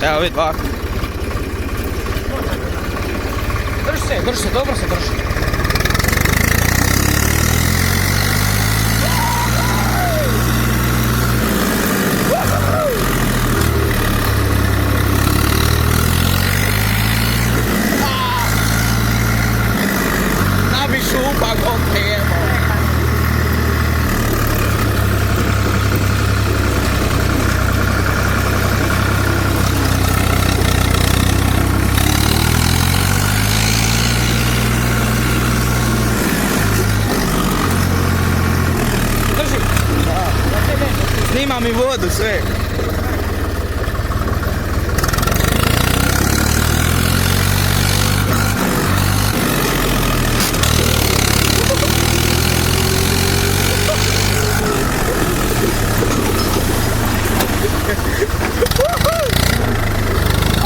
Evo vidi ovako. Drži se, dobro se drži. Nabi šupa gontemo. Snima mi vodu sve.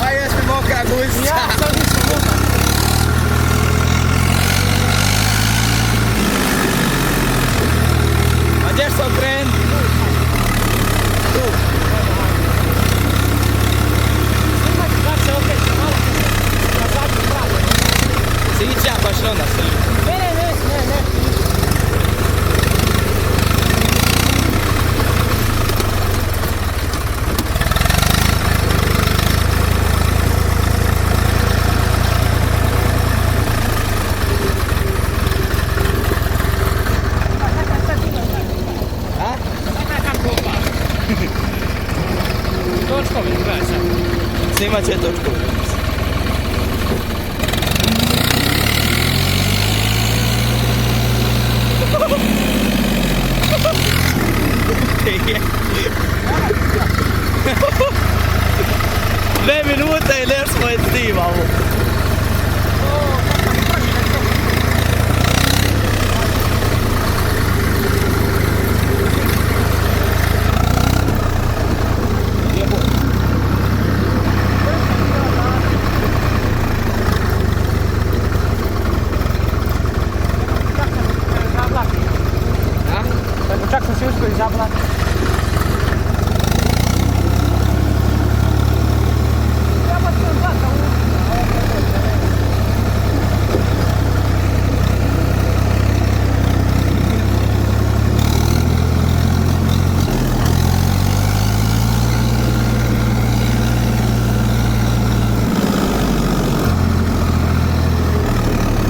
A jes mi mokra guzica. Ja sam nisam mokra. A gdje se okrenuti? Sića baš onda se. Ne. A? Točkovi, gledaj sad. Snimat će točku. Dve minute i nesmo je snimamo. Čak sam si uspio izabrati.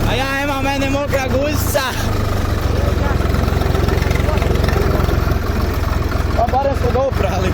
A ja imam mene mokra guzica. Pa barem smo ga oprali.